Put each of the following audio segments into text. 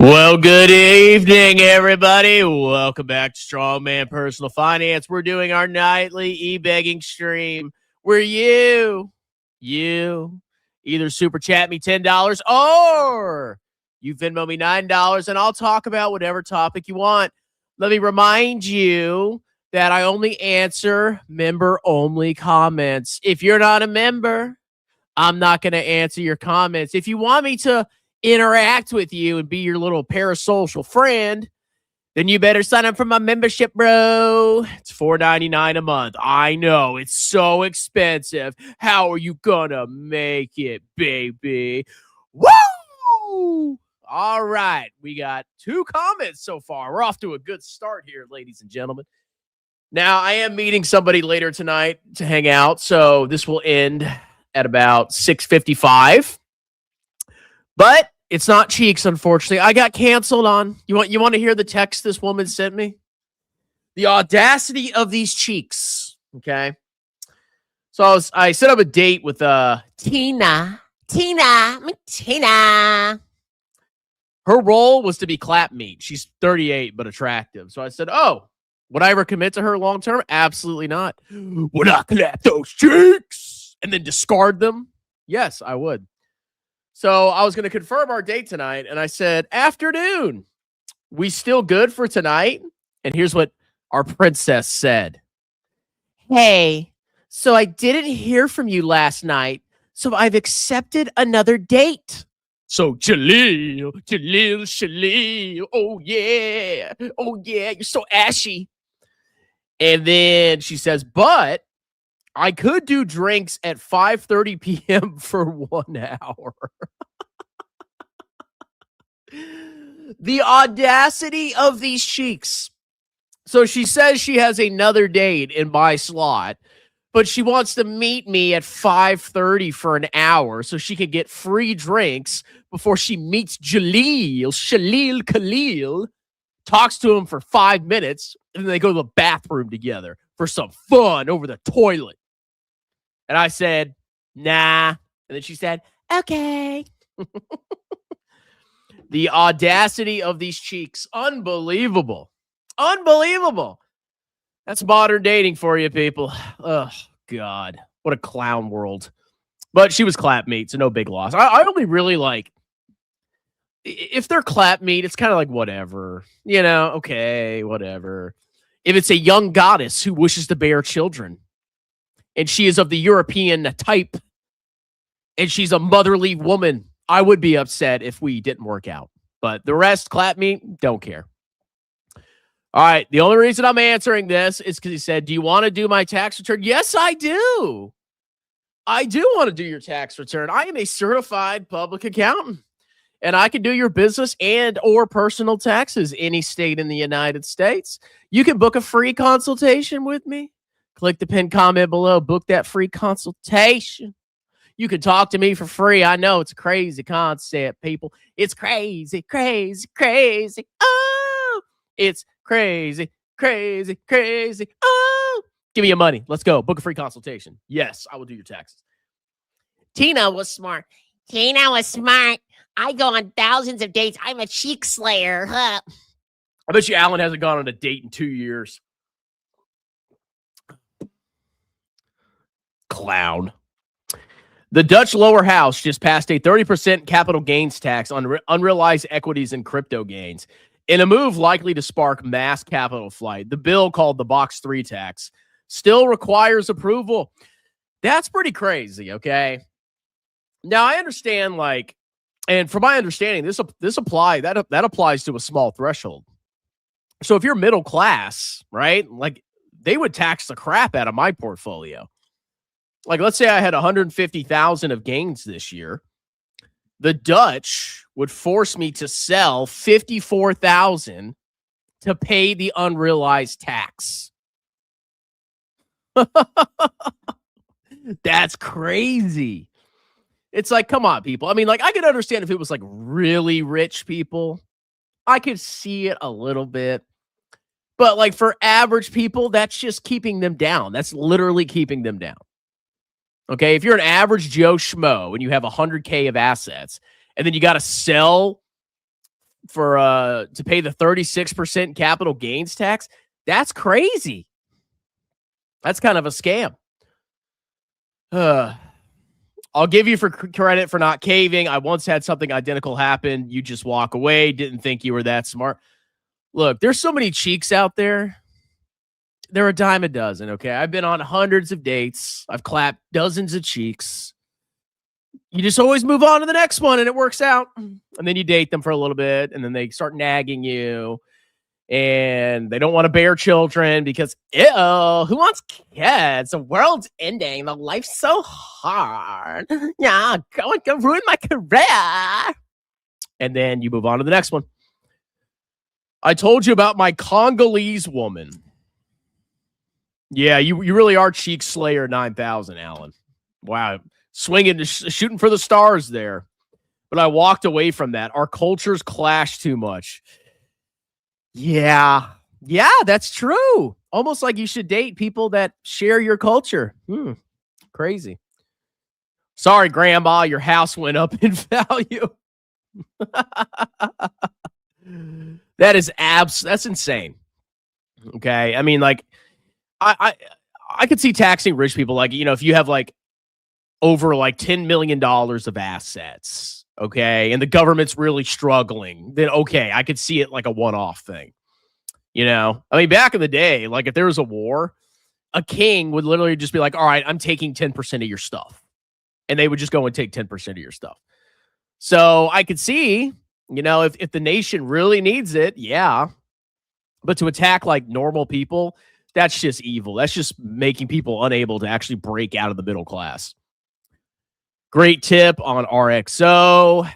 Well, good evening, everybody. Welcome back to Strongman Personal Finance. We're doing our nightly e-begging stream where you either super chat me $10 or you Venmo me $9 and I'll talk about whatever topic you want. Let me remind you that I only answer member-only comments. If you're not a member, I'm not going to answer your comments. If you want me to interact with you and be your little parasocial friend, then you better sign up for my membership, bro. It's $4.99 a month. I know, it's so expensive. How are you gonna make it, baby? Woo! All right, we got 2 comments so far. We're off to a good start here, ladies and gentlemen. Now, I am meeting somebody later tonight to hang out, so this will end at about 6:55. But it's not Cheeks, unfortunately. I got canceled on. You want to hear the text this woman sent me? The audacity of these Cheeks. Okay. So I set up a date with Tina. Her role was to be clap meat. She's 38 but attractive. So I said, "Oh, would I ever commit to her long term? Absolutely not. Would I clap those cheeks and then discard them? Yes, I would." So I was going to confirm our date tonight, and I said, "Afternoon. We still good for tonight?" And here's what our princess said. "Hey, so I didn't hear from you last night, so I've accepted another date." So Jaleel, oh yeah, you're so ashy. And then she says, "But I could do drinks at 5:30 p.m. for 1 hour." The audacity of these cheeks. So she says she has another date in my slot, but she wants to meet me at 5:30 for an hour so she can get free drinks before she meets Khalil, talks to him for 5 minutes, and then they go to the bathroom together for some fun over the toilet. And I said, "Nah." And then she said, "Okay." The audacity of these cheeks. Unbelievable. Unbelievable. That's modern dating for you, people. Oh, God. What a clown world. But she was clap meat, so no big loss. I only really like, if they're clap meat, it's kind of like whatever. You know, okay, whatever. If it's a young goddess who wishes to bear children, and she is of the European type, and she's a motherly woman, I would be upset if we didn't work out. But the rest, clap me, don't care. All right, the only reason I'm answering this is because he said, "Do you want to do my tax return?" Yes, I do. I do want to do your tax return. I am a certified public accountant, and I can do your business and or personal taxes any state in the United States. You can book a free consultation with me. Click the pinned comment below. Book that free consultation. You can talk to me for free. I know it's a crazy concept, people. It's crazy, crazy, crazy. Oh, it's crazy, crazy, crazy. Oh, give me your money. Let's go. Book a free consultation. Yes, I will do your taxes. Tina was smart. I go on thousands of dates. I'm a cheek slayer. Huh? I bet you Alan hasn't gone on a date in 2 years. Clown. The Dutch lower house just passed a 30% capital gains tax on unrealized equities and crypto gains. In a move likely to spark mass capital flight, the bill, called the Box 3 tax, still requires approval. That's pretty crazy, okay? Now, I understand, like, and from my understanding, that applies to a small threshold. So if you're middle class, right, like, they would tax the crap out of my portfolio. Like, let's say I had 150,000 of gains this year. The Dutch would force me to sell 54,000 to pay the unrealized tax. That's crazy. It's like, come on, people. I mean, like, I could understand if it was like really rich people. I could see it a little bit. But like for average people, that's just keeping them down. That's literally keeping them down. Okay, if you're an average Joe Schmo and you have 100K of assets and then you got to sell for to pay the 36% capital gains tax. That's crazy. That's kind of a scam. I'll give you for credit for not caving. I once had something identical happen. You just walk away. Didn't think you were that smart. Look, there's so many cheeks out there. They're a dime a dozen, okay? I've been on hundreds of dates. I've clapped dozens of cheeks. You just always move on to the next one, and it works out. And then you date them for a little bit, and then they start nagging you. And they don't want to bear children because, ew, who wants kids? The world's ending. The life's so hard. Yeah, go ruin my career. And then you move on to the next one. I told you about my Congolese woman. Yeah, you really are Cheek Slayer 9000, Alan. Wow. Swinging, shooting for the stars there. But I walked away from that. Our cultures clash too much. Yeah, that's true. Almost like you should date people that share your culture. Crazy. Sorry, Grandma, your house went up in value. That's insane. Okay, I mean, like, I could see taxing rich people, like, you know, if you have like over like $10 million of assets, okay, and the government's really struggling, then okay, I could see it like a one-off thing. You know, I mean, back in the day, like if there was a war, a king would literally just be like, all right, I'm taking 10% of your stuff. And they would just go and take 10% of your stuff. So I could see, you know, if the nation really needs it, yeah. But to attack like normal people, that's just evil. That's just making people unable to actually break out of the middle class. Great tip on RXO.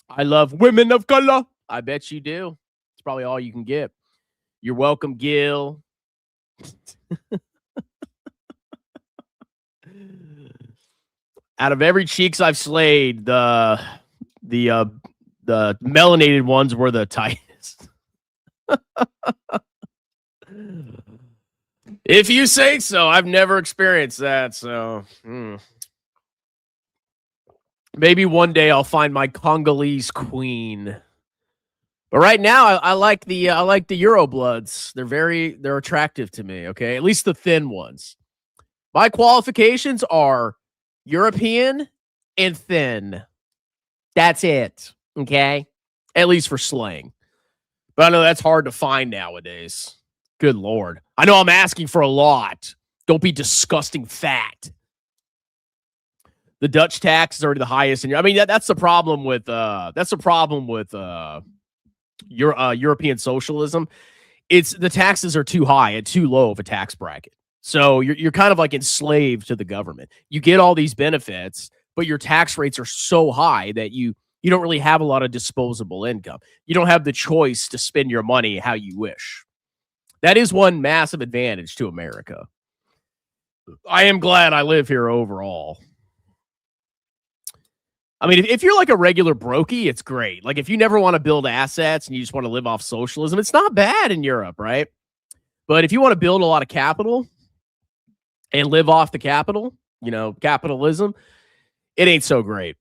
I love women of color. I bet you do. It's probably all you can get. You're welcome, Gil. Out of every cheeks I've slayed, the melanated ones were the tightest. If you say so. I've never experienced that, so maybe one day I'll find my Congolese queen. But right now, I like the Euro bloods. They're attractive to me. Okay, at least the thin ones. My qualifications are European and thin. That's it. Okay, at least for slaying. But I know that's hard to find nowadays. Good Lord, I know I'm asking for a lot. Don't be disgusting fat. The Dutch tax is already the highest, and I mean that's the problem with European socialism. It's the taxes are too high and too low of a tax bracket. So you're kind of like enslaved to the government. You get all these benefits, but your tax rates are so high that you don't really have a lot of disposable income. You don't have the choice to spend your money how you wish. That is one massive advantage to America. I am glad I live here overall. I mean, if you're like a regular brokey, it's great. Like if you never want to build assets and you just want to live off socialism, it's not bad in Europe, right? But if you want to build a lot of capital and live off the capital, you know, capitalism, it ain't so great.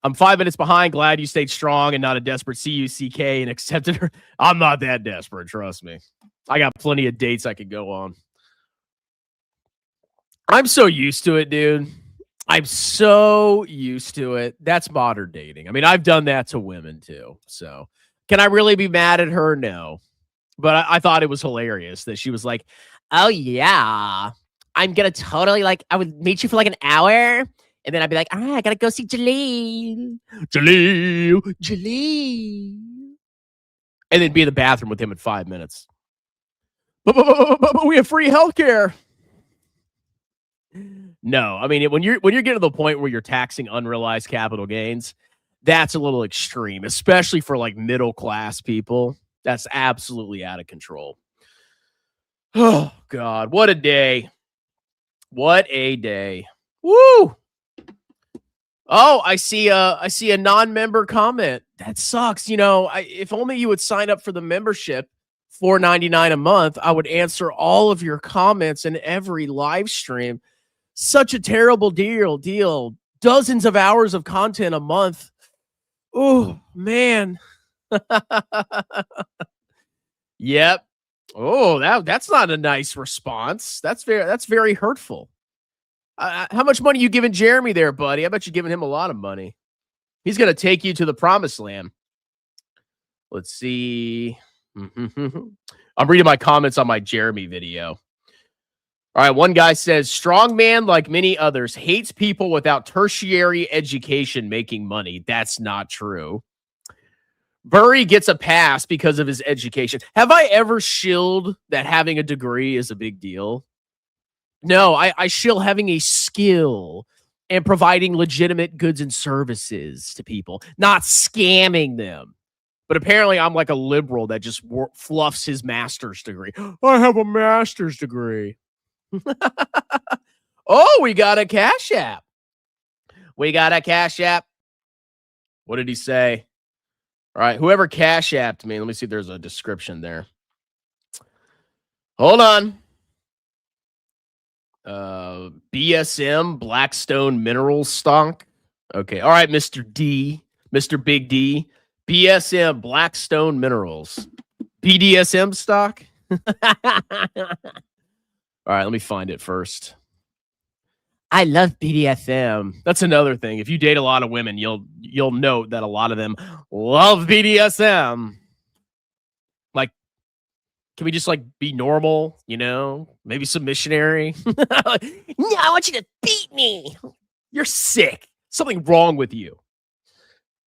I'm 5 minutes behind. Glad you stayed strong and not a desperate CUCK and accepted her. I'm not that desperate, trust me. I got plenty of dates I could go on. I'm so used to it, dude. I'm so used to it. That's modern dating. I mean, I've done that to women too. So can I really be mad at her? No. But I thought it was hilarious that she was like, oh yeah, I'm going to totally like, I would meet you for like an hour. And then I'd be like, I got to go see Jaleel. And then be in the bathroom with him in 5 minutes. But we have free healthcare. No, I mean, when you're getting to the point where you're taxing unrealized capital gains, that's a little extreme, especially for like middle class people. That's absolutely out of control. Oh God, what a day. What a day. Woo! Oh, I see a non-member comment. That sucks. You know, if only you would sign up for the membership, $4.99 a month, I would answer all of your comments in every live stream. Such a terrible deal. Dozens of hours of content a month. Oh, man. Yep. Oh, that's not a nice response. That's very hurtful. How much money you giving Jeremy there, buddy? I bet you giving him a lot of money. He's gonna take you to the promised land. Let's see. I'm reading my comments on my Jeremy video. All right, one guy says, strong man, like many others, hates people without tertiary education making money. That's not true. Burry gets a pass because of his education. Have I ever shilled that having a degree is a big deal? No, I shill having a skill and providing legitimate goods and services to people, not scamming them. But apparently, I'm like a liberal that just fluffs his master's degree. I have a master's degree. Oh, we got a Cash App. We got a Cash App. What did he say? All right, whoever Cash Apped me, let me see if there's a description there. Hold on. BSM, Blackstone Minerals stock. Okay, all right, Mr. D, Mr. Big D. BSM, Blackstone Minerals. BDSM stock? All right, let me find it first. I love BDSM. That's another thing. If you date a lot of women, you'll note that a lot of them love BDSM. Like, can we just like be normal? You know, maybe some missionary. No, I want you to beat me. You're sick. Something wrong with you.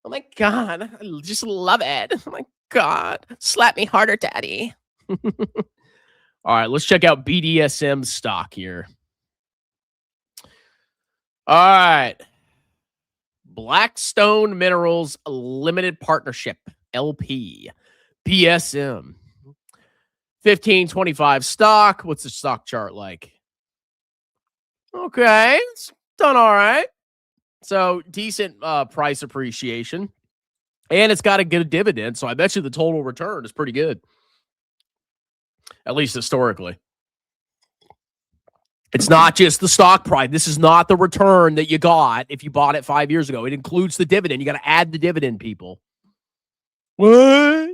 Oh my God, I just love it. Oh my God, slap me harder, daddy. All right, let's check out BDSM stock here. All right. Blackstone Minerals Limited Partnership, LP. BSM. 1525 stock. What's the stock chart like? Okay, it's done all right. So decent price appreciation. And it's got a good dividend, so I bet you the total return is pretty good. At least historically. It's not just the stock price. This is not the return that you got if you bought it 5 years ago. It includes the dividend. You got to add the dividend, people. What?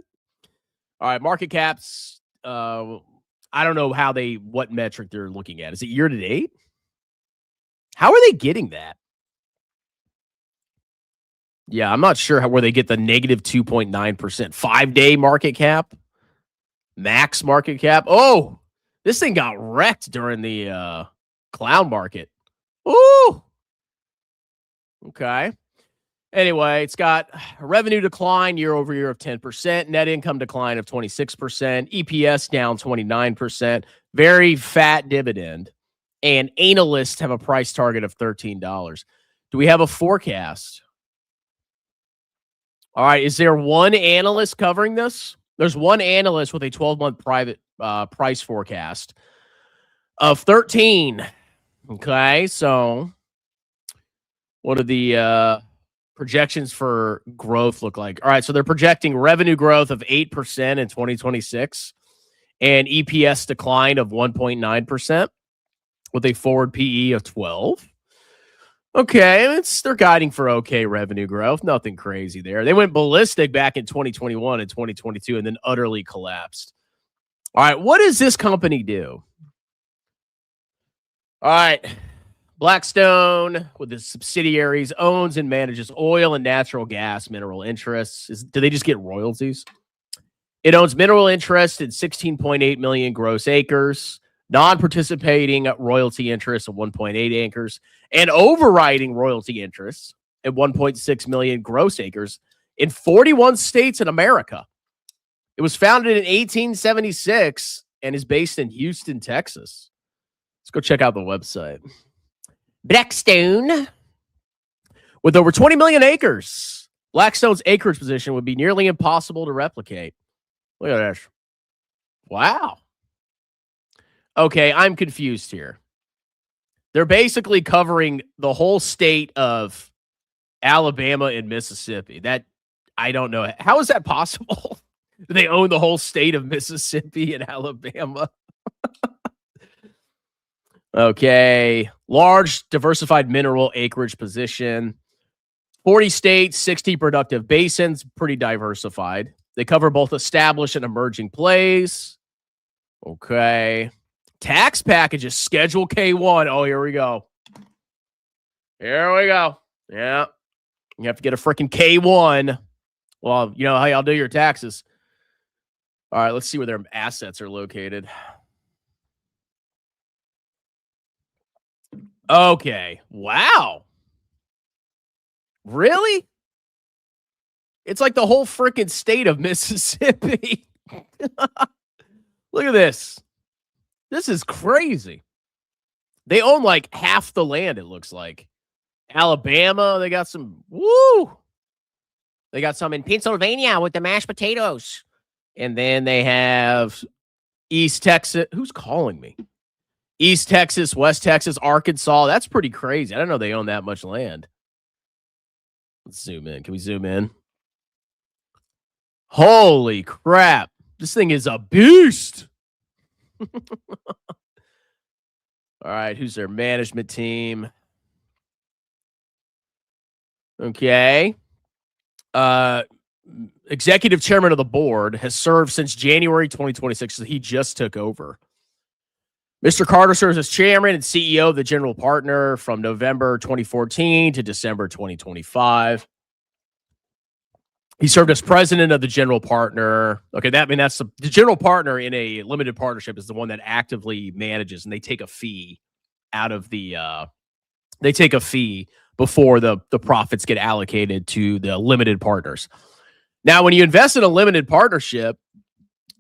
All right, market caps. I don't know what metric they're looking at. Is it year to date? How are they getting that? Yeah, I'm not sure where they get the negative 2.9%. 5-day market cap? Max market cap? Oh, this thing got wrecked during the clown market. Ooh. Okay. Anyway, it's got a revenue decline year over year of 10%, net income decline of 26%, EPS down 29%, very fat dividend, and analysts have a price target of $13. Do we have a forecast? All right. Is there one analyst covering this? There's one analyst with a 12-month private price forecast of 13. Okay. So what are the projections for growth look like? All right. So they're projecting revenue growth of 8% in 2026 and EPS decline of 1.9% with a forward PE of 12. Okay, they're guiding for okay revenue growth. Nothing crazy there. They went ballistic back in 2021 and 2022 and then utterly collapsed. All right, what does this company do? All right, Blackstone, with its subsidiaries, owns and manages oil and natural gas mineral interests. Do they just get royalties? It owns mineral interests in 16.8 million gross acres, non-participating royalty interests of 1.8 acres, and overriding royalty interests at 1.6 million gross acres in 41 states in America. It was founded in 1876 and is based in Houston, Texas. Let's go check out the website. Blackstone. With over 20 million acres, Blackstone's acreage position would be nearly impossible to replicate. Look at this. Wow. Okay, I'm confused here. They're basically covering the whole state of Alabama and Mississippi. That, I don't know. How is that possible? They own the whole state of Mississippi and Alabama. Okay. Large diversified mineral acreage position. 40 states, 60 productive basins, pretty diversified. They cover both established and emerging plays. Okay. Tax packages, Schedule K1. Oh, here we go. Here we go. Yeah. You have to get a freaking K1. Well, you know how y'all do your taxes. All right, let's see where their assets are located. Okay. Wow. Really? It's like the whole freaking state of Mississippi. Look at this. This is crazy. They own like half the land, it looks like. Alabama, they got some. Woo! They got some in Pennsylvania with the mashed potatoes. And then they have East Texas. Who's calling me? East Texas, West Texas, Arkansas. That's pretty crazy. I don't know they own that much land. Let's zoom in. Can we zoom in? Holy crap. This thing is a beast. All right, who's their management team? Okay. Executive chairman of the board has served since January 2026, so he just took over. Mr. Carter serves as chairman and CEO of the general partner from November 2014 to December 2025. He served as president of the general partner. Okay, that's the general partner in a limited partnership is the one that actively manages, and they take a fee out of the they take a fee before the profits get allocated to the limited partners. Now, when you invest in a limited partnership,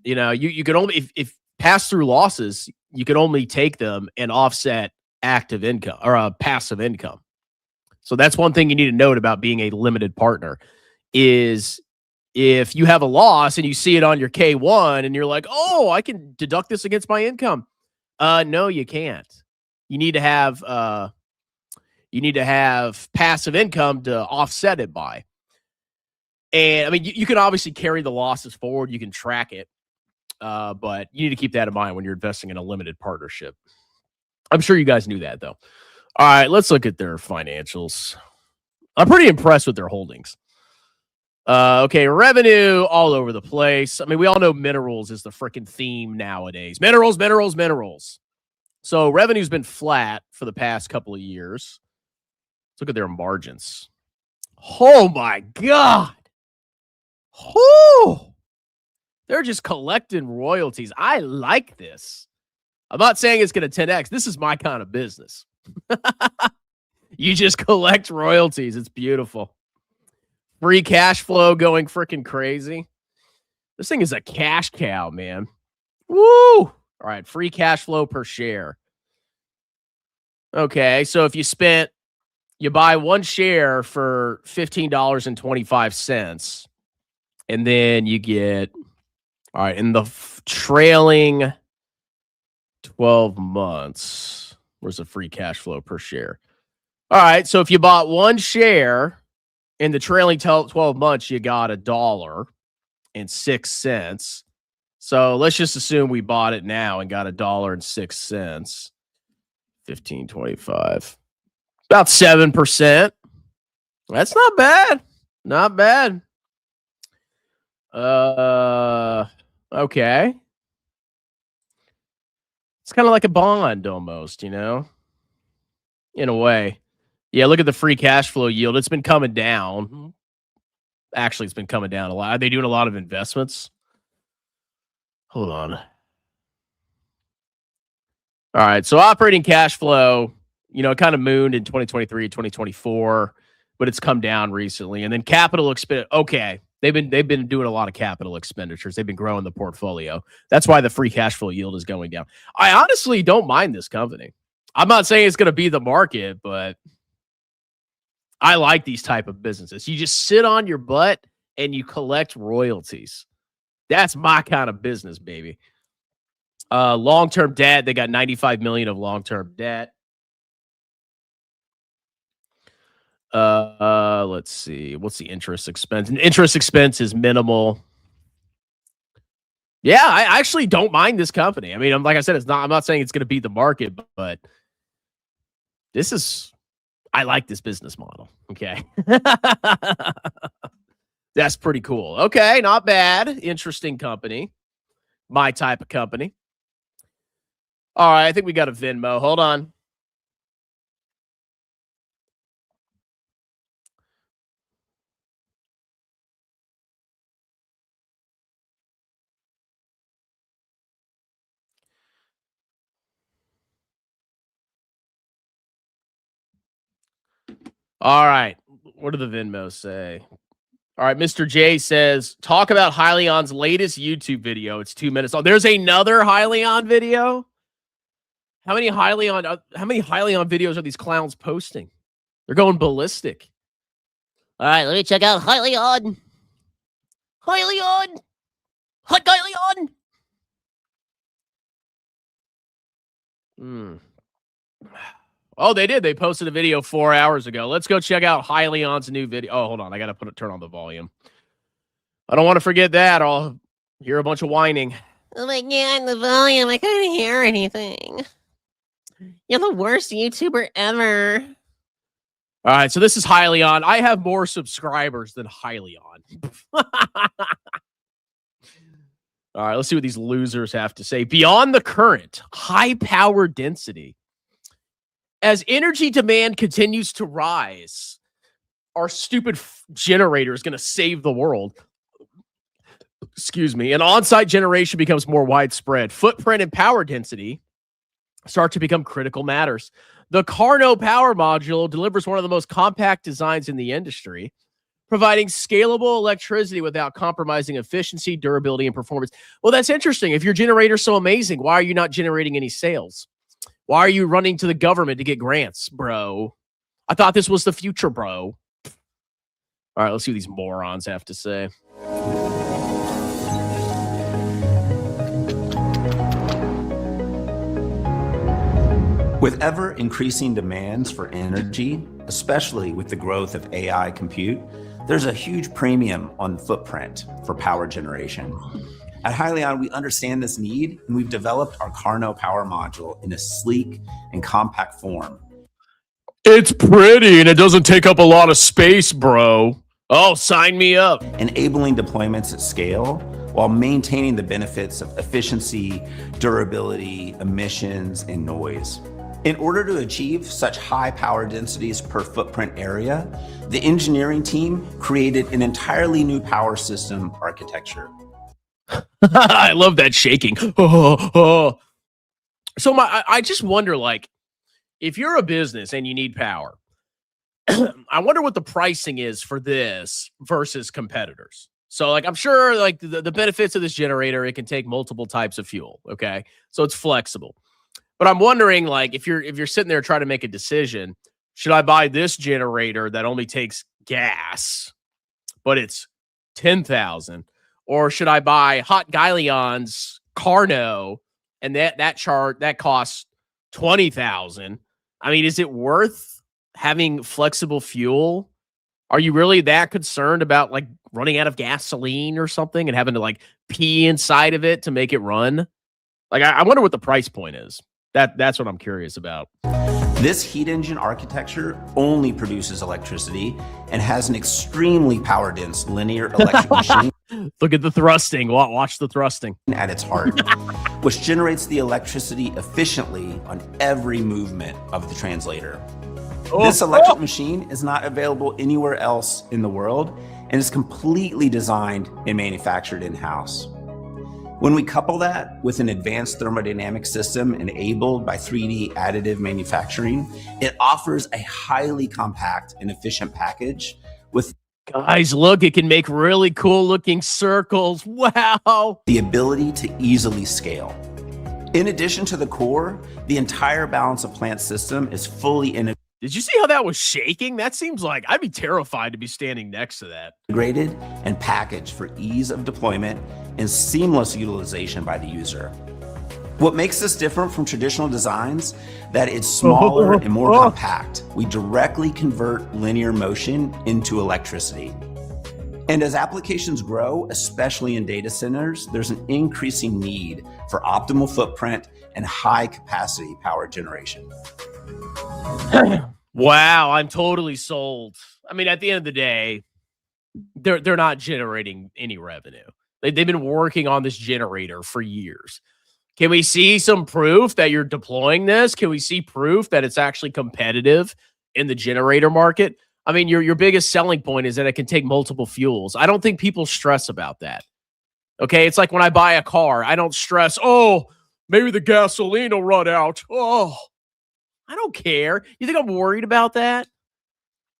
you know, you can only if pass through losses, you can only take them and offset active income or passive income. So that's one thing you need to note about being a limited partner is if you have a loss and you see it on your K1 and you're like, oh, I can deduct this against my income. No, you can't. You need to have passive income to offset it by. And I mean, you can obviously carry the losses forward. You can track it. But you need to keep that in mind when you're investing in a limited partnership. I'm sure you guys knew that, though. All right, let's look at their financials. I'm pretty impressed with their holdings. Okay, revenue all over the place. I mean, we all know minerals is the freaking theme nowadays. Minerals, minerals, minerals. So revenue's been flat for the past couple of years. Let's look at their margins. Oh, my God. Oh, they're just collecting royalties. I like this. I'm not saying it's going to 10x. This is my kind of business. You just collect royalties. It's beautiful. Free cash flow going freaking crazy. This thing is a cash cow, man. Woo! All right, free cash flow per share. Okay, so if you buy one share for $15.25, and then you get, all right, in the trailing 12 months, where's the free cash flow per share? All right, so if you bought one share in the trailing 12 months, you got $1.06. So let's just assume we bought it now and got $1.06. 15.25. About 7%. That's not bad. Not bad. Okay. It's kind of like a bond almost, you know, in a way. Yeah, look at the free cash flow yield. It's been coming down. Actually, it's been coming down a lot. Are they doing a lot of investments? Hold on. All right, so operating cash flow, you know, it kind of mooned in 2023, 2024, but it's come down recently. And then capital expenditure. Okay, they've been doing a lot of capital expenditures. They've been growing the portfolio. That's why the free cash flow yield is going down. I honestly don't mind this company. I'm not saying it's going to be the market, but I like these type of businesses. You just sit on your butt and you collect royalties. That's my kind of business, baby. Long-term debt, they got $95 million of long-term debt. Let's see. What's the interest expense? And interest expense is minimal. Yeah, I actually don't mind this company. I mean, like I said, I'm not saying it's going to beat the market, but this is, I like this business model. Okay. That's pretty cool. Okay, not bad. Interesting company. My type of company. All right, I think we got a Venmo. Hold on. All right. What do the Venmos say? All right, Mr. J says, talk about Hyliion's latest YouTube video. It's 2 minutes long. There's another Hyliion video? How many Hyliion videos are these clowns posting? They're going ballistic. All right, let me check out Hyliion. Hyliion. Hot Hyliion. Oh, they did. They posted a video 4 hours ago. Let's go check out Hyliion's new video. Oh, hold on. I got to turn on the volume. I don't want to forget that. I'll hear a bunch of whining. Oh my god, the volume. I couldn't hear anything. You're the worst YouTuber ever. All right, so this is Hyliion. I have more subscribers than Hyliion. All right, let's see what these losers have to say. Beyond the current, high power density. As energy demand continues to rise, our stupid generator is going to save the world. Excuse me. And on-site generation becomes more widespread. Footprint and power density start to become critical matters. The Carno power module delivers one of the most compact designs in the industry, providing scalable electricity without compromising efficiency, durability, and performance. Well, that's interesting. If your generator's so amazing, why are you not generating any sales? Why are you running to the government to get grants, bro? I thought this was the future, bro. All right, let's see what these morons have to say. With ever increasing demands for energy, especially with the growth of AI compute, there's a huge premium on footprint for power generation. At Hyliion, we understand this need, and we've developed our Carno power module in a sleek and compact form. It's pretty, and it doesn't take up a lot of space, bro. Oh, sign me up. Enabling deployments at scale while maintaining the benefits of efficiency, durability, emissions, and noise. In order to achieve such high power densities per footprint area, the engineering team created an entirely new power system architecture. I love that shaking. So I just wonder, like, if you're a business and you need power, I wonder what the pricing is for this versus competitors. So, like, I'm sure, like, the benefits of this generator, it can take multiple types of fuel. Okay, so it's flexible. But I'm wondering, like, if you're sitting there trying to make a decision, should I buy this generator that only takes gas, but it's 10,000, or should I buy Hot Hyliion's Carno and that costs 20,000? I mean, is it worth having flexible fuel? Are you really that concerned about, like, running out of gasoline or something and having to, like, pee inside of it to make it run? Like, I wonder what the price point is. That's what I'm curious about. This heat engine architecture only produces electricity and has an extremely power dense linear electric machine. Look at the thrusting. Watch the thrusting. At its heart, which generates the electricity efficiently on every movement of the translator. This electric machine is not available anywhere else in the world and is completely designed and manufactured in-house. When we couple that with an advanced thermodynamic system enabled by 3D additive manufacturing, it offers a highly compact and efficient package with... Guys, look, it can make really cool looking circles. Wow. The ability to easily scale. In addition to the core, the entire balance of plant system is fully integrated. Did you see how that was shaking? That seems like I'd be terrified to be standing next to that. Integrated and packaged for ease of deployment and seamless utilization by the user. What makes this different from traditional designs, that it's smaller and more compact. We directly convert linear motion into electricity. And as applications grow, especially in data centers, there's an increasing need for optimal footprint and high capacity power generation. Wow, I'm totally sold. I mean, at the end of the day, they're not generating any revenue. They've been working on this generator for years. Can we see some proof that you're deploying this? Can we see proof that it's actually competitive in the generator market? I mean, your biggest selling point is that it can take multiple fuels. I don't think people stress about that. Okay, it's like when I buy a car, I don't stress, oh, maybe the gasoline will run out. Oh, I don't care. You think I'm worried about that?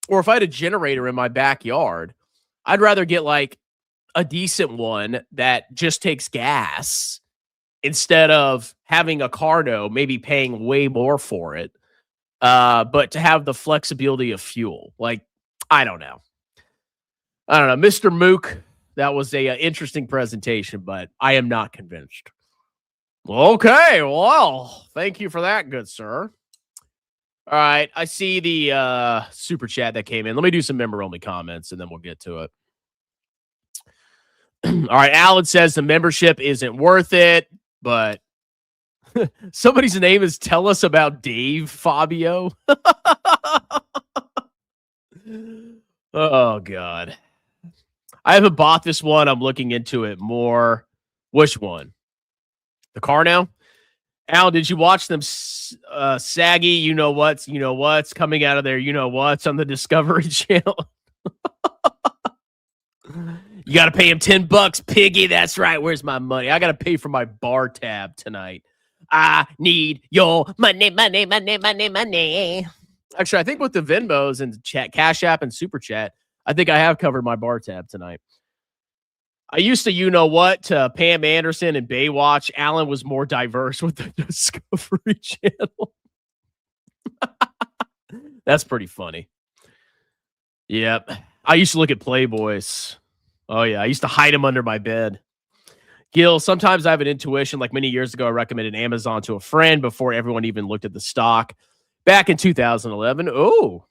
Or if I had a generator in my backyard, I'd rather get like a decent one that just takes gas instead of having a car note, maybe paying way more for it. But to have the flexibility of fuel, like, I don't know. Mr. Mook, that was a interesting presentation, but I am not convinced. Okay, well, thank you for that, good sir. All right, I see the super chat that came in. Let me do some member-only comments, and then we'll get to it. All right, Alan says the membership isn't worth it, but somebody's name is Tell Us About Dave Fabio. Oh, God. I haven't bought this one. I'm looking into it more. Which one? The car now? Al, did you watch them saggy what's coming out of there, what's on the Discovery Channel? You got to pay him $10, piggy. That's right. Where's my money? I got to pay for my bar tab tonight. I need your money. Actually, I think with the Venmos and chat, Cash App and Super Chat, I think I have covered my bar tab tonight. I used to Pam Anderson and Baywatch. Alan was more diverse with the Discovery Channel. That's pretty funny. Yep. I used to look at Playboys. Oh, yeah. I used to hide them under my bed. Gil, sometimes I have an intuition. Like many years ago, I recommended Amazon to a friend before everyone even looked at the stock. Back in 2011. Oh.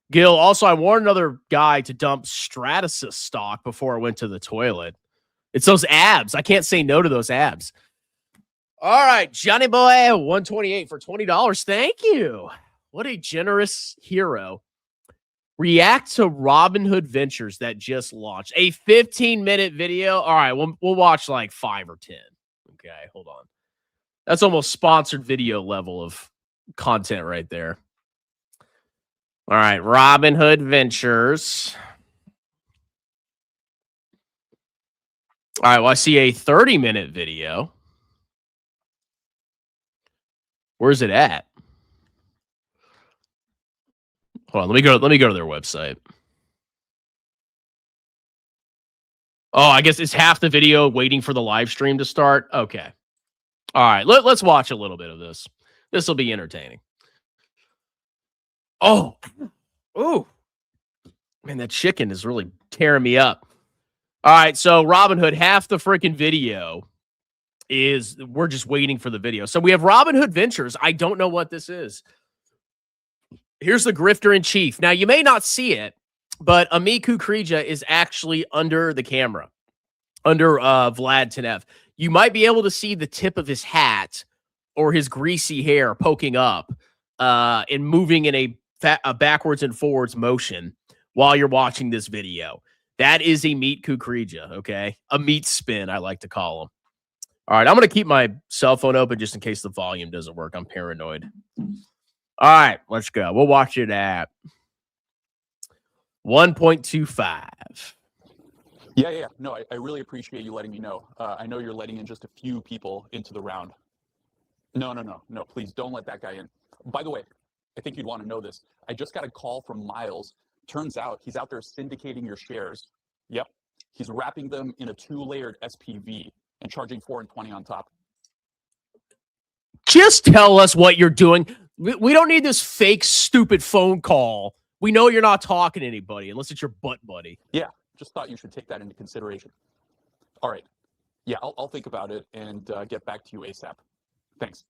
Gil, also, I warned another guy to dump Stratasys stock before it went to the toilet. It's those abs. I can't say no to those abs. All right, Johnny Boy, 128 for $20. Thank you. What a generous hero. React to Robinhood Ventures that just launched. A 15-minute video. All right, we'll watch like 5 or 10. Okay, hold on. That's almost sponsored video level of content right there. All right, Robinhood Ventures. All right, well, I see a 30-minute video. Where's it at? Hold on, let me go to their website. Oh, I guess it's half the video waiting for the live stream to start. Okay. All right, let's watch a little bit of this. This will be entertaining. Oh, man, that chicken is really tearing me up. All right, so Robinhood, half the freaking video is we're just waiting for the video. So we have Robinhood Ventures. I don't know what this is. Here's the grifter in chief. Now, you may not see it, but Amit Kukrija is actually under the camera, under Vlad Tenev. You might be able to see the tip of his hat or his greasy hair poking up and moving in a backwards and forwards motion while you're watching this video. That is a meat Kukrija, okay? A meat spin, I like to call him. All right, I'm going to keep my cell phone open just in case the volume doesn't work. I'm paranoid. All right, let's go. We'll watch it at 1.25. Yeah. No, I really appreciate you letting me know. I know you're letting in just a few people into the round. No, please don't let that guy in. By the way, I think you'd want to know this. I just got a call from Miles. Turns out he's out there syndicating your shares. Yep. He's wrapping them in a 2-layered SPV and charging 4 and 20 on top. Just tell us what you're doing. We don't need this fake, stupid phone call. We know you're not talking to anybody unless it's your butt buddy. Yeah, just thought you should take that into consideration. All right. Yeah, I'll think about it and get back to you ASAP. Thanks.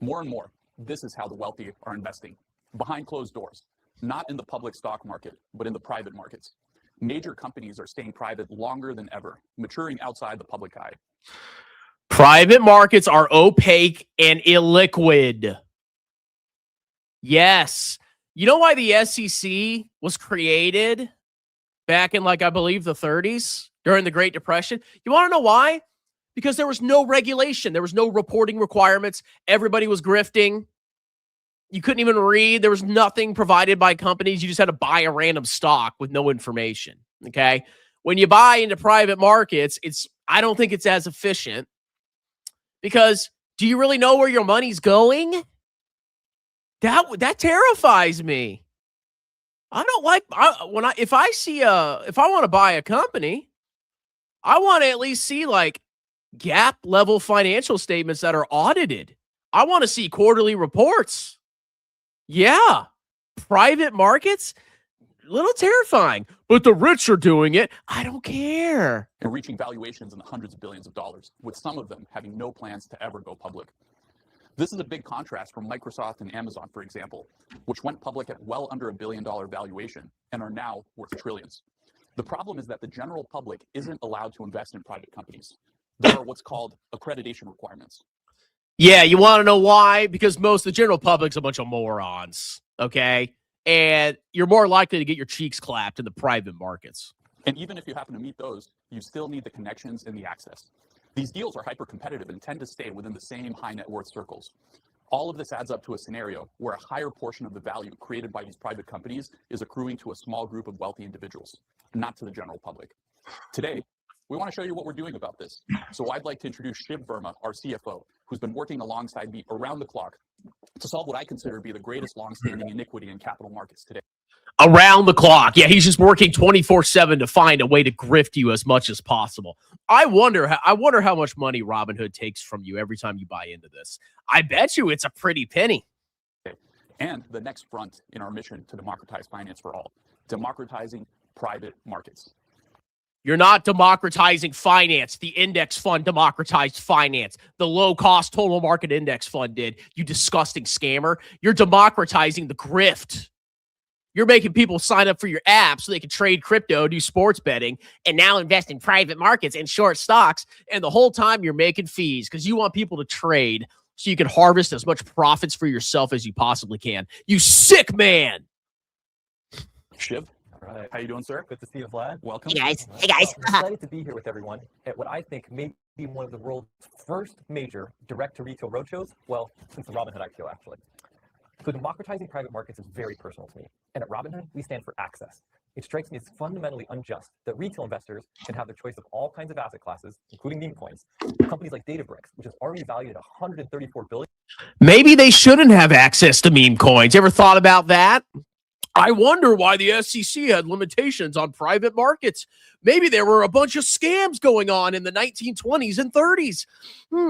More and more, this is how the wealthy are investing. Behind closed doors. Not in the public stock market, but in the private markets. Major companies are staying private longer than ever, maturing outside the public eye. Private markets are opaque and illiquid. Yes. You know why the SEC was created back in, like, I believe the 30s during the Great Depression? You want to know why? Because there was no regulation. There was no reporting requirements. Everybody was grifting. You couldn't even read. There was nothing provided by companies. You just had to buy a random stock with no information. Okay. When you buy into private markets, I don't think it's as efficient because do you really know where your money's going? That terrifies me. I don't like if I want to buy a company, I want to at least see like GAAP level financial statements that are audited. I want to see quarterly reports. Yeah. Private markets, a little terrifying, but the rich are doing it. I don't care. And reaching valuations in the hundreds of billions of dollars, with some of them having no plans to ever go public. This is a big contrast from Microsoft and Amazon, for example, which went public at well under $1 billion valuation and are now worth trillions. The problem is that the general public isn't allowed to invest in private companies. There are what's called accreditation requirements. Yeah, you want to know why? Because most of the general public's a bunch of morons, okay? And you're more likely to get your cheeks clapped in the private markets. And even if you happen to meet those, you still need the connections and the access. These deals are hyper-competitive and tend to stay within the same high net worth circles. All of this adds up to a scenario where a higher portion of the value created by these private companies is accruing to a small group of wealthy individuals, not to the general public. Today, we want to show you what we're doing about this. So I'd like to introduce Shiv Verma, our CFO, who's been working alongside me around the clock to solve what I consider to be the greatest longstanding iniquity in capital markets today. Around the clock. Yeah, he's just working 24/7 to find a way to grift you as much as possible. I wonder how much money Robinhood takes from you every time you buy into this. I bet you it's a pretty penny. And the next front in our mission to democratize finance for all, democratizing private markets. You're not democratizing finance. The index fund democratized finance. The low-cost total market index fund did, you disgusting scammer. You're democratizing the grift. You're making people sign up for your app so they can trade crypto, do sports betting, and now invest in private markets and short stocks. And the whole time you're making fees because you want people to trade so you can harvest as much profits for yourself as you possibly can. You sick man. Shiv, All right. how you doing, sir? Good to see you, Vlad. Welcome. Hey guys. I'm excited to be here with everyone at what I think may be one of the world's first major direct-to-retail roadshows, well, since the Robinhood IPO, actually. So democratizing private markets is very personal to me. And at Robinhood, we stand for access. It strikes me as fundamentally unjust that retail investors can have their choice of all kinds of asset classes, including meme coins. Companies like Databricks, which is already valued at $134 billion. Maybe they shouldn't have access to meme coins. Ever thought about that? I wonder why the SEC had limitations on private markets. Maybe there were a bunch of scams going on in the 1920s and 30s.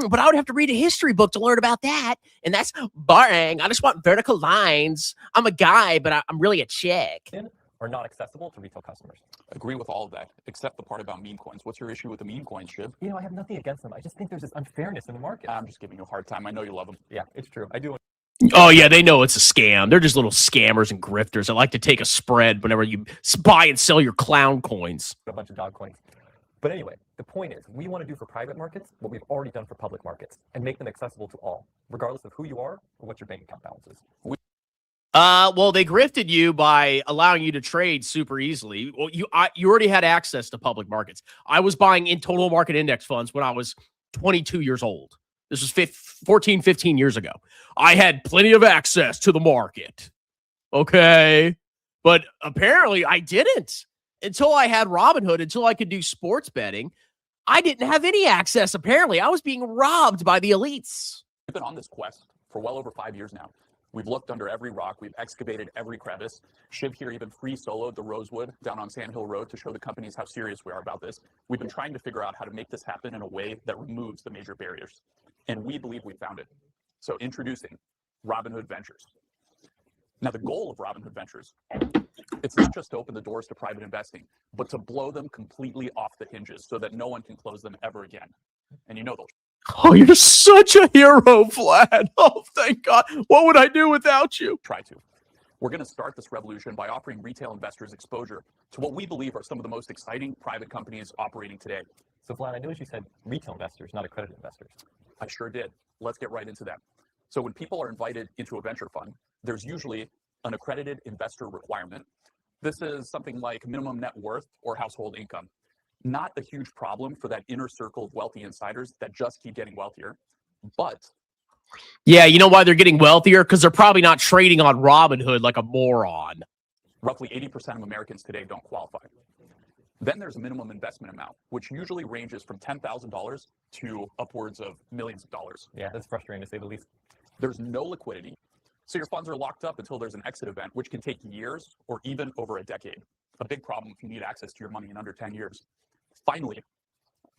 But I would have to read a history book to learn about that. And that's boring. I just want vertical lines. I'm a guy, but I'm really a chick. Are not accessible to retail customers. Agree with all of that, except the part about meme coins. What's your issue with the meme coins, Shiv? You know, I have nothing against them. I just think there's this unfairness in the market. I'm just giving you a hard time. I know you love them. Yeah, it's true. I do. Oh, yeah, they know it's a scam. They're just little scammers and grifters that like to take a spread whenever you buy and sell your clown coins. A bunch of dog coins. But anyway, the point is, we want to do for private markets what we've already done for public markets and make them accessible to all, regardless of who you are or what your bank account balance is. Well, they grifted you by allowing you to trade super easily. Well, you already had access to public markets. I was buying in total market index funds when I was 22 years old. This was 14, 15 years ago. I had plenty of access to the market. Okay. But apparently I didn't until I had Robinhood, until I could do sports betting. I didn't have any access. Apparently I was being robbed by the elites. We've been on this quest for well over 5 years now. We've looked under every rock. We've excavated every crevice. Shiv here even free soloed the Rosewood down on Sand Hill Road to show the companies how serious we are about this. We've been trying to figure out how to make this happen in a way that removes the major barriers. And we believe we found it. So introducing Robinhood Ventures. Now the goal of Robinhood Ventures, it's not just to open the doors to private investing, but to blow them completely off the hinges so that no one can close them ever again. And you know those. Oh, you're such a hero, Vlad. Oh, thank God. What would I do without you? Try to. We're going to start this revolution by offering retail investors exposure to what we believe are some of the most exciting private companies operating today. So Vlad, I noticed you said retail investors, not accredited investors. I sure did. Let's get right into that. So when people are invited into a venture fund, there's usually an accredited investor requirement. This is something like minimum net worth or household income. Not a huge problem for that inner circle of wealthy insiders that just keep getting wealthier. But yeah, you know why they're getting wealthier? Because they're probably not trading on Robinhood like a moron. roughly 80% of Americans today don't qualify. Then there's a minimum investment amount, which usually ranges from $10,000 to upwards of millions of dollars. Yeah, that's frustrating to say the least. There's no liquidity. So your funds are locked up until there's an exit event, which can take years or even over a decade. A big problem if you need access to your money in under 10 years. Finally,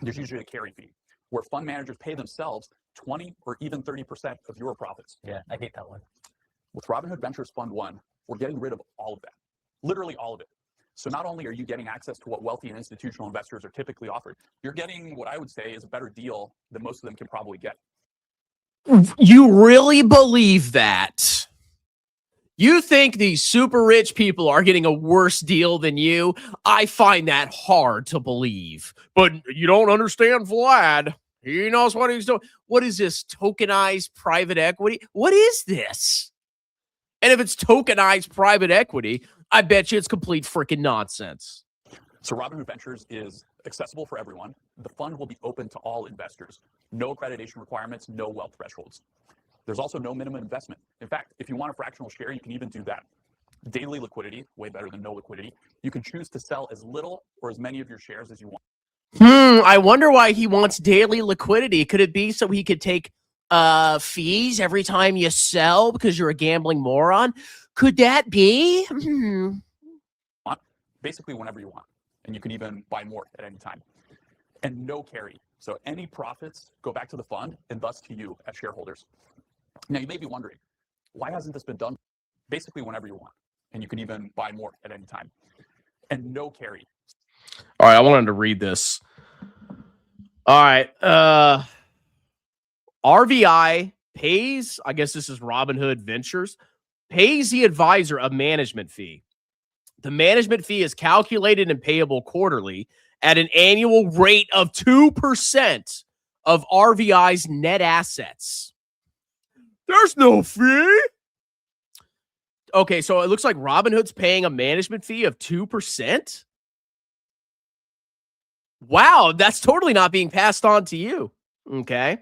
there's usually a carry fee, where fund managers pay themselves 20 or even 30% of your profits. Yeah, I hate that one. With Robinhood Ventures Fund 1, we're getting rid of all of that, literally all of it. So not only are you getting access to what wealthy and institutional investors are typically offered, you're getting what I would say is a better deal than most of them can probably get. You really believe that? You think these super rich people are getting a worse deal than you? I find that hard to believe. But you don't understand Vlad. He knows what he's doing. What is this, tokenized private equity? What is this? And if it's tokenized private equity, I bet you it's complete freaking nonsense. So Robinhood Ventures is accessible for everyone. The fund will be open to all investors. No accreditation requirements, no wealth thresholds. There's also no minimum investment. In fact, if you want a fractional share, you can even do that. Daily liquidity, way better than no liquidity. You can choose to sell as little or as many of your shares as you want. I wonder why he wants daily liquidity. Could it be so he could take fees every time you sell because you're a gambling moron? Could that be? Basically whenever you want. And you can even buy more at any time. And no carry. So any profits go back to the fund and thus to you as shareholders. Now you may be wondering, why hasn't this been done? Basically whenever you want. And you can even buy more at any time. And no carry. All right, I wanted to read this. All right. RVI pays, I guess this is Robinhood Ventures, pays the advisor a management fee. The management fee is calculated and payable quarterly at an annual rate of 2% of RVI's net assets. There's no fee. Okay, so it looks like Robinhood's paying a management fee of 2%. Wow, that's totally not being passed on to you. Okay.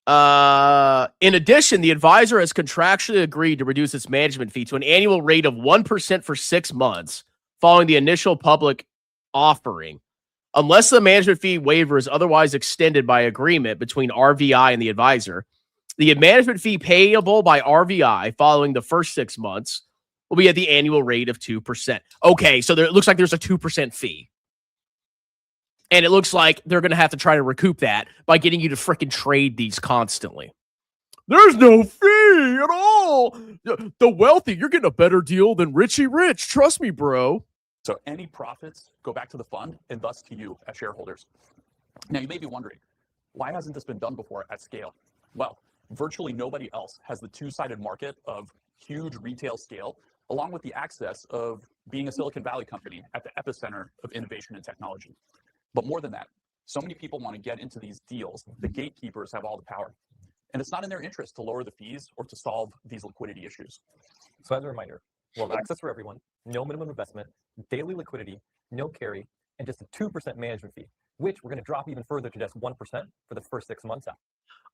In addition, the advisor has contractually agreed to reduce its management fee to an annual rate of 1% for 6 months following the initial public offering, unless the management fee waiver is otherwise extended by agreement between RVI and the advisor. The management fee payable by RVI following the first 6 months will be at the annual rate of 2%. Okay, so it looks like there's a 2% fee. And it looks like they're going to have to try to recoup that by getting you to freaking trade these constantly. There's no fee at all. The wealthy, you're getting a better deal than Richie Rich. Trust me, bro. So any profits go back to the fund and thus to you as shareholders. Now you may be wondering, why hasn't this been done before at scale? Well, virtually nobody else has the two-sided market of huge retail scale, along with the access of being a Silicon Valley company at the epicenter of innovation and technology. But more than that, so many people want to get into these deals, the gatekeepers have all the power. And it's not in their interest to lower the fees or to solve these liquidity issues. So as a reminder, we'll have access for everyone, no minimum investment, daily liquidity, no carry, and just a 2% management fee, which we're going to drop even further to just 1% for the first 6 months out.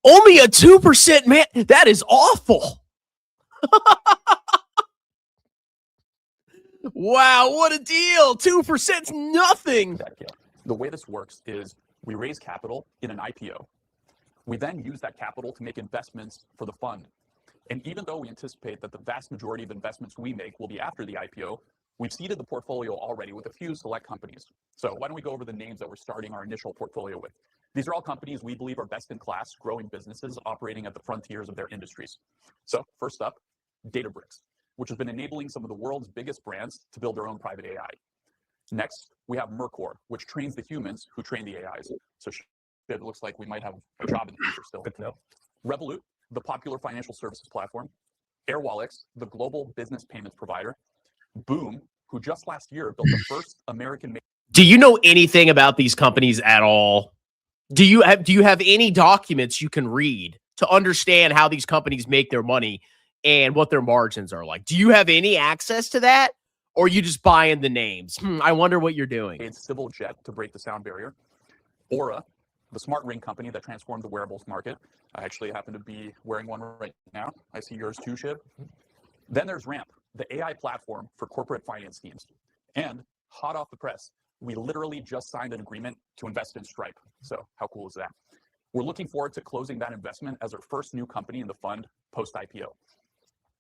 Only a 2%, man. That is awful. Wow, what a deal. 2%'s nothing. Exactly. The way this works is we raise capital in an IPO. We then use that capital to make investments for the fund. And even though we anticipate that the vast majority of investments we make will be after the IPO, we've seeded the portfolio already with a few select companies. So why don't we go over the names that we're starting our initial portfolio with? These are all companies we believe are best in class, growing businesses operating at the frontiers of their industries. So first up, Databricks, which has been enabling some of the world's biggest brands to build their own private AI. Next, we have Mercor, which trains the humans who train the AIs. So it looks like we might have a job in the future still. Good to know. Revolut, the popular financial services platform. Airwallex, the global business payments provider. Boom, who just last year built the first American. Do you know anything about these companies at all? Do you have any documents you can read to understand how these companies make their money and what their margins are like. Do you have any access to that, or are you just buying the names? I wonder what you're doing. It's Civil Jet to break the sound barrier. Aura, the smart ring company that transformed the wearables market. I actually happen to be wearing one right now. I see yours too, Shiv. Then there's Ramp, the AI platform for corporate finance teams. And hot off the press, we literally just signed an agreement to invest in Stripe. So how cool is that? We're looking forward to closing that investment as our first new company in the fund post-IPO.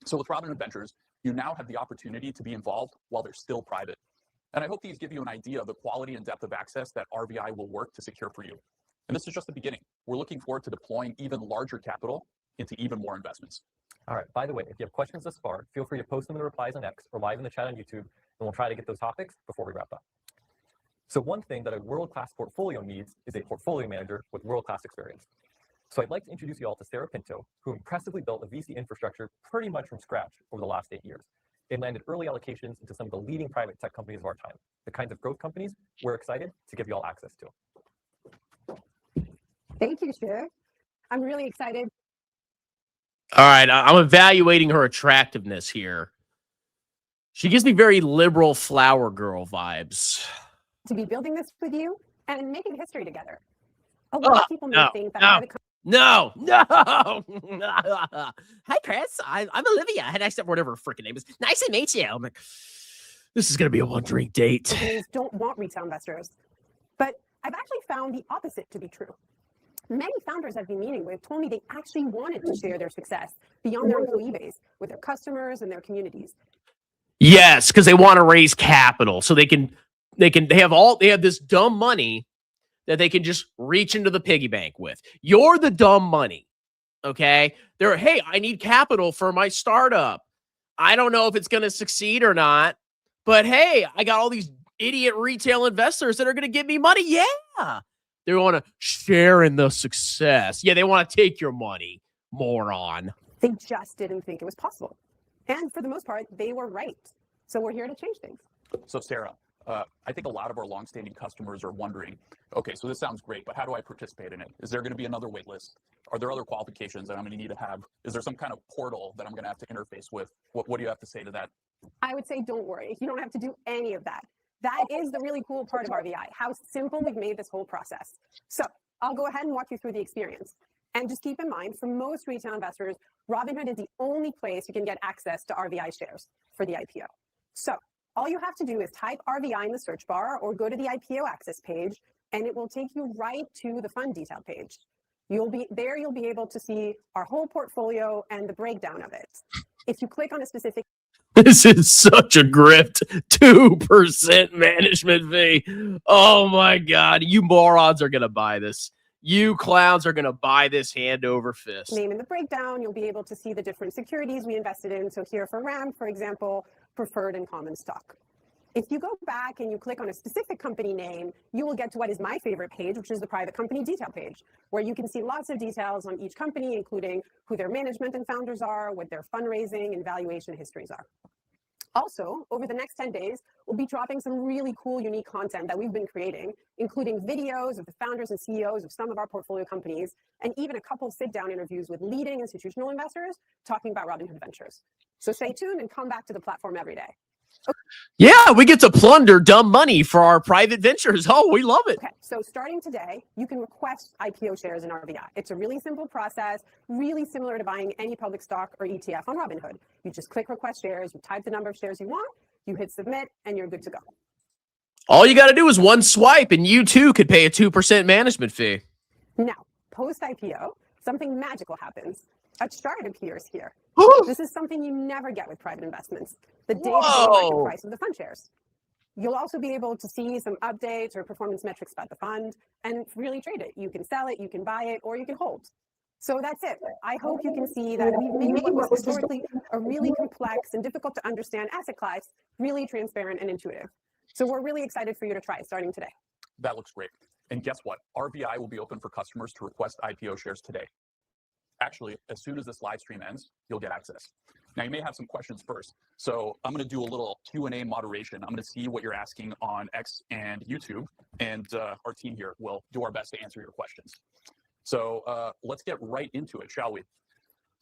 So with Robinhood Ventures, you now have the opportunity to be involved while they're still private. And I hope these give you an idea of the quality and depth of access that RVI will work to secure for you. And this is just the beginning. We're looking forward to deploying even larger capital into even more investments. All right, by the way, if you have questions thus far, feel free to post them in the replies on X or live in the chat on YouTube, and we'll try to get those topics before we wrap up. So one thing that a world-class portfolio needs is a portfolio manager with world-class experience. So I'd like to introduce you all to Sarah Pinto, who impressively built a VC infrastructure pretty much from scratch over the last 8 years. It landed early allocations into some of the leading private tech companies of our time, the kinds of growth companies we're excited to give you all access to. Thank you, Shiv. I'm really excited. All right, I'm evaluating her attractiveness here. She gives me very liberal flower girl vibes. To be building this with you and making history together. A lot of people may think that private No. Hi, Chris. I'm Olivia. I accept whatever her freaking name is. Nice to meet you. I'm like, this is going to be a one-drink date. companies don't want retail investors. But I've actually found the opposite to be true. Many founders I've been meeting with told me they actually wanted to share their success beyond their employee base with their customers and their communities. Yes, because they want to raise capital so they have this dumb money that they can just reach into the piggy bank with. You're the dumb money. Okay? Hey, I need capital for my startup. I don't know if it's going to succeed or not, but hey, I got all these idiot retail investors that are going to give me money. Yeah. They want to share in the success. Yeah, they want to take your money, moron. They just didn't think it was possible. And for the most part, they were right. So we're here to change things. So Sarah, I think a lot of our longstanding customers are wondering, okay, so this sounds great, but how do I participate in it? Is there going to be another wait list? Are there other qualifications that I'm going to need to have? Is there some kind of portal that I'm going to have to interface with? What do you have to say to that? I would say don't worry. You don't have to do any of that. That is the really cool part of RVI, how simple we've made this whole process. So I'll go ahead and walk you through the experience. And just keep in mind, for most retail investors, Robinhood is the only place you can get access to RVI shares for the IPO. So all you have to do is type RVI in the search bar or go to the IPO access page, and it will take you right to the fund detail page. You'll be able to see our whole portfolio and the breakdown of it. If you click on a specific This is such a grift. 2% management fee. Oh my God. You morons are going to buy this. You clowns are going to buy this hand over fist. name in the breakdown, you'll be able to see the different securities we invested in. So here for RAM, for example, preferred and common stock. If you go back and you click on a specific company name, you will get to what is my favorite page, which is the private company detail page, where you can see lots of details on each company, including who their management and founders are, what their fundraising and valuation histories are. Also, over the next 10 days, we'll be dropping some really cool, unique content that we've been creating, including videos of the founders and CEOs of some of our portfolio companies, and even a couple sit-down interviews with leading institutional investors talking about Robinhood Ventures. So stay tuned and come back to the platform every day. Yeah, we get to plunder dumb money for our private ventures. Oh, we love it. Okay, so starting today, you can request IPO shares in RVI. It's a really simple process, really similar to buying any public stock or ETF on Robinhood. You just click request shares, you type the number of shares you want, you hit submit, and you're good to go. All you got to do is one swipe, and you too could pay a 2% management fee. Now, post-IPO, something magical happens. A chart appears here. This is something you never get with private investments. The day to market price of the fund shares. You'll also be able to see some updates or performance metrics about the fund and really trade it. You can sell it, you can buy it, or you can hold. So that's it. I hope you can see that we've made what was historically a really complex and difficult to understand asset class really transparent and intuitive. So we're really excited for you to try it starting today. That looks great. And guess what? RVI will be open for customers to request IPO shares today. Actually, as soon as this live stream ends, you'll get access. Now, you may have some questions first. So I'm going to do a little Q&A moderation. I'm going to see what you're asking on X and YouTube, and our team here will do our best to answer your questions. So let's get right into it, shall we?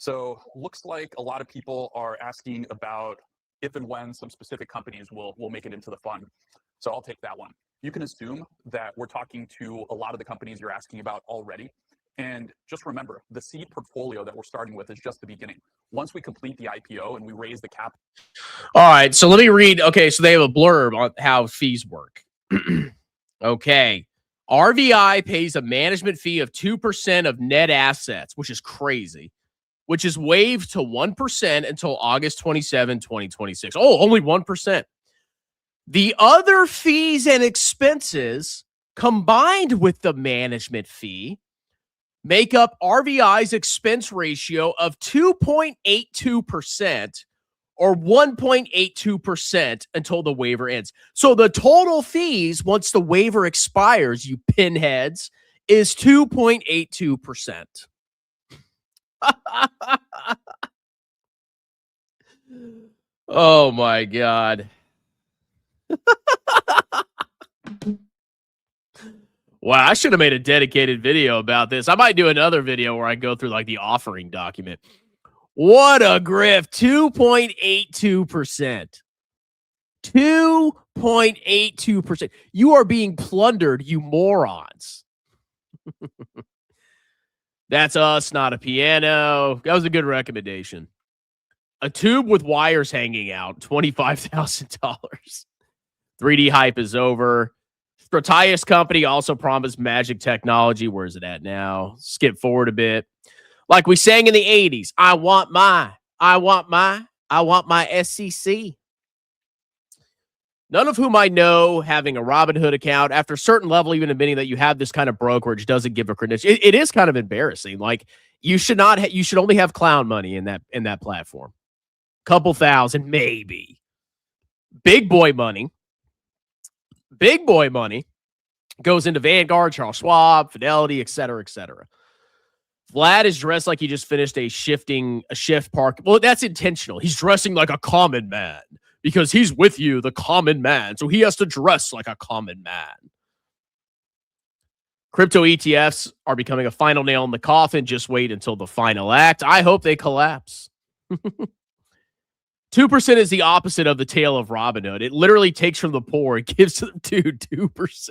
So looks like a lot of people are asking about if and when some specific companies will make it into the fund. So I'll take that one. You can assume that we're talking to a lot of the companies you're asking about already. And just remember, the seed portfolio that we're starting with is just the beginning. Once we complete the IPO and we raise the cap. All right, so let me read. Okay, so they have a blurb on how fees work. Okay. RVI pays a management fee of 2% of net assets, which is crazy, which is waived to 1% until August 27, 2026. Oh, only 1%. The other fees and expenses combined with the management fee make up RVI's expense ratio of 2.82% or 1.82% until the waiver ends. So the total fees, once the waiver expires, you pinheads, is 2.82%. Oh my God. Wow, I should have made a dedicated video about this. I might do another video where I go through like the offering document. What a grift. 2.82%. 2.82%. You are being plundered, you morons. That's us, not a piano. That was a good recommendation. A tube with wires hanging out, $25,000. 3D hype is over. Stratius Company also promised magic technology. Where's it at now? Skip forward a bit. Like we sang in the 80s, I want my SEC. None of whom I know having a Robinhood account, after a certain level, even admitting that you have this kind of brokerage doesn't give a credential. It is kind of embarrassing. Like you should not, you should only have clown money in that platform. Couple thousand, maybe. Big boy money goes into Vanguard, Charles Schwab, Fidelity, et cetera, et cetera. Vlad is dressed like he just finished a shift park. Well, that's intentional. He's dressing like a common man because he's with you, the common man. So he has to dress like a common man. Crypto ETFs are becoming a final nail in the coffin. Just wait until the final act. I hope they collapse. 2% is the opposite of the tail of Robinhood. It literally takes from the poor and gives them 2%.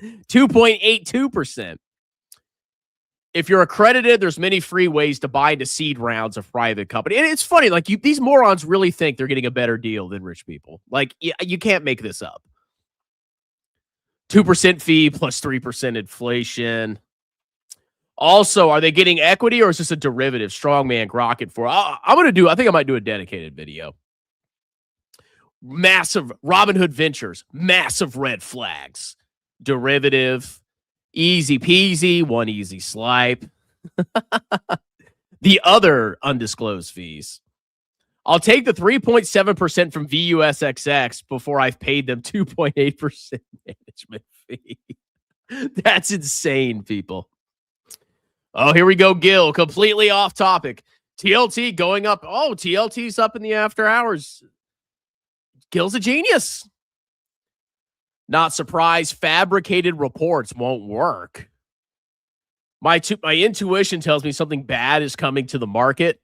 2.82%. If you're accredited, there's many free ways to buy into seed rounds of private company. And it's funny, like these morons really think they're getting a better deal than rich people. Like you can't make this up. 2% fee plus 3% inflation. Also, are they getting equity or is this a derivative? Strongman Grocket for. I think I might do a dedicated video. Massive Robinhood Ventures, massive red flags. Derivative, easy peasy, one easy swipe. The other undisclosed fees. I'll take the 3.7% from VUSXX before I've paid them 2.8% management fee. That's insane, people. Oh, here we go, Gil. Completely off topic. TLT going up. Oh, TLT's up in the after hours. Gil's a genius. Not surprised. Fabricated reports won't work. My intuition tells me something bad is coming to the market.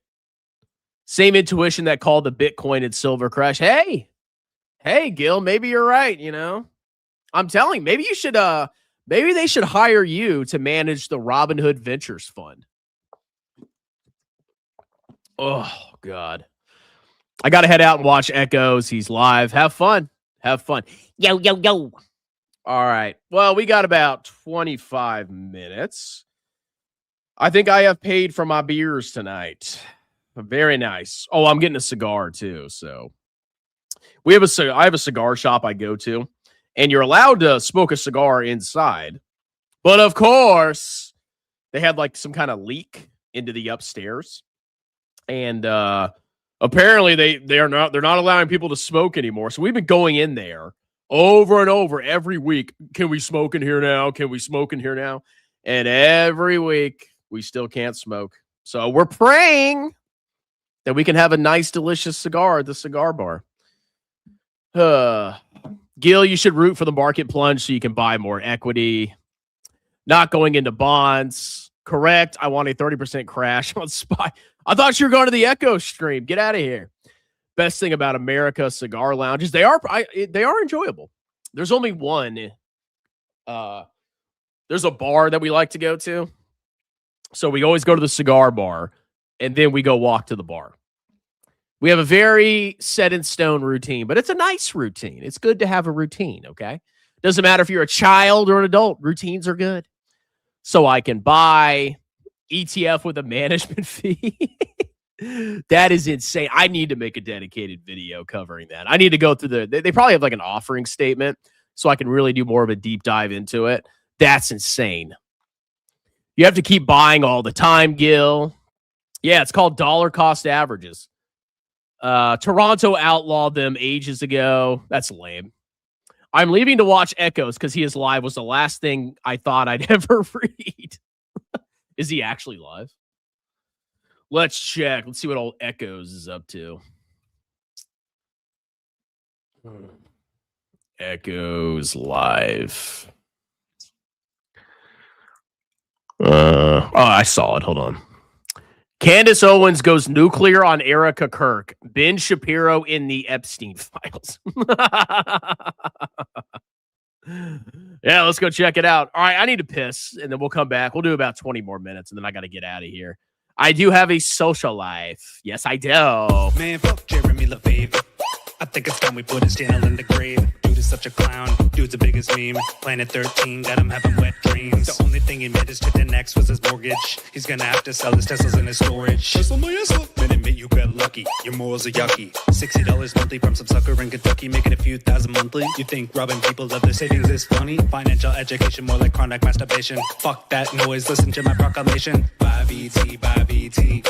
Same intuition that called the Bitcoin and silver crash. Hey, Gil, maybe you're right. You know, I'm telling you, maybe you should, maybe they should hire you to manage the Robinhood Ventures fund. Oh, God. I got to head out and watch Echoes. He's live. Have fun. Yo. All right. Well, we got about 25 minutes. I think I have paid for my beers tonight. Very nice. Oh, I'm getting a cigar too. So I have a cigar shop I go to, and you're allowed to smoke a cigar inside. But of course, they had like some kind of leak into the upstairs. And apparently they're not allowing people to smoke anymore. So we've been going in there over and over every week. Can we smoke in here now? Can we smoke in here now? And every week we still can't smoke. So we're praying that we can have a nice, delicious cigar at the cigar bar. Gil, you should root for the market plunge so you can buy more equity. Not going into bonds. Correct. I want a 30% crash on SPY. I thought you were going to the Echo stream. Get out of here. Best thing about America cigar lounges, they are enjoyable. There's only one. There's a bar that we like to go to. So we always go to the cigar bar, and then we go walk to the bar. We have a very set in stone routine, but it's a nice routine. It's good to have a routine, okay? Doesn't matter if you're a child or an adult. Routines are good. So I can buy ETF with a management fee. That is insane. I need to make a dedicated video covering that. I need to go through they probably have like an offering statement so I can really do more of a deep dive into it. That's insane. You have to keep buying all the time, Gil. Yeah, it's called dollar cost averages. Toronto outlawed them ages ago. That's lame. I'm leaving to watch Echoes because he is live was the last thing I thought I'd ever read. Is he actually live? Let's check. Let's see what old Echoes is up to. Echoes live. I saw it. Hold on. Candace Owens goes nuclear on Erica Kirk. Ben Shapiro in the Epstein files. Yeah, let's go check it out. All right, I need to piss, and then we'll come back. We'll do about 20 more minutes, and then I got to get out of here. I do have a social life. Yes, I do. Man, fuck Jeremy LaFave. I think it's time we put his channel in the grave. Dude is such a clown. Dude's the biggest meme. Planet 13 got him having wet dreams. The only thing he made is check the next was his mortgage. He's gonna have to sell his Teslas in his storage. Then admit you got lucky. Your morals are yucky. $60 monthly from some sucker in Kentucky, making a few thousand monthly. You think robbing people of their savings is funny? Financial education, more like chronic masturbation. Fuck that noise. Listen to my proclamation. Buy BT, buy BT.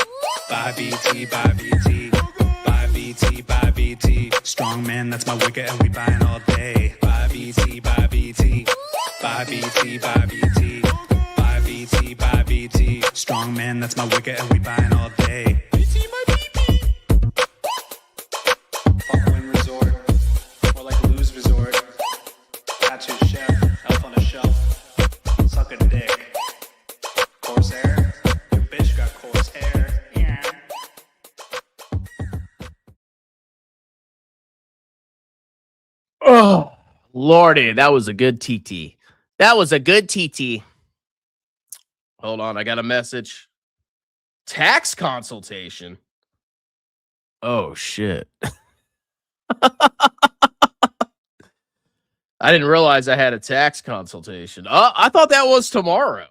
Buy BT, buy BT. Buy BT, buy BT. Strong man, that's my wicket, and we buying all day. Buy BT, buy BT. Buy BT, buy BT. Buy BT, buy BT. Strong man, that's my wicket, and we buying all day. BT, my BT. Fuckwin Resort. More like Lou's Resort. Tattoo chef. Elf on a shelf. Suck a dick. Corsair. Your bitch got coarse hair. Yeah. Oh, Lordy, that was a good TT. That was a good TT. Hold on, I got a message. Tax consultation. Oh, shit. I didn't realize I had a tax consultation. I thought that was tomorrow.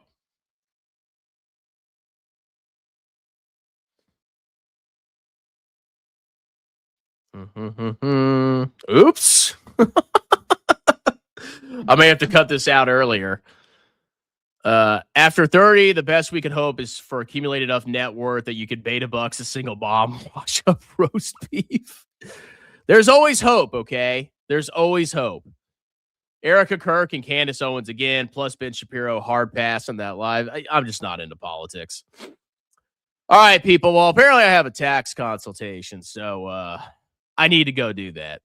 Oops. I may have to cut this out earlier. After 30, the best we could hope is for accumulated enough net worth that you could beta bucks a single bomb, wash up roast beef. There's always hope, okay? There's always hope. Erica Kirk and Candace Owens again, plus Ben Shapiro, hard pass on that live. I'm just not into politics. All right, people. Well, apparently I have a tax consultation, so I need to go do that.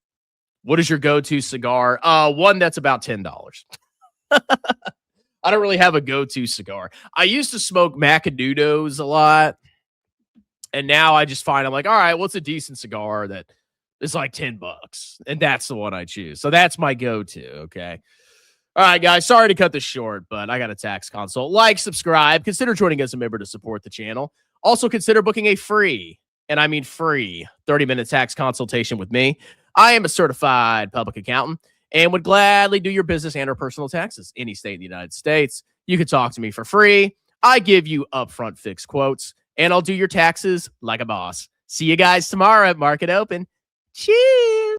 What is your go-to cigar? One that's about $10. I don't really have a go-to cigar. I used to smoke Macanudos a lot, and now I just find I'm like, all right, what's a decent cigar that is like $10? And that's the one I choose. So that's my go-to, okay? All right, guys, sorry to cut this short, but I got a tax consult. Like, subscribe, consider joining as a member to support the channel. Also, consider booking a free, and I mean free, 30-minute tax consultation with me. I am a certified public accountant and would gladly do your business and or personal taxes any state in the United States. You can talk to me for free. I give you upfront fixed quotes, and I'll do your taxes like a boss. See you guys tomorrow at Market Open. Cheers.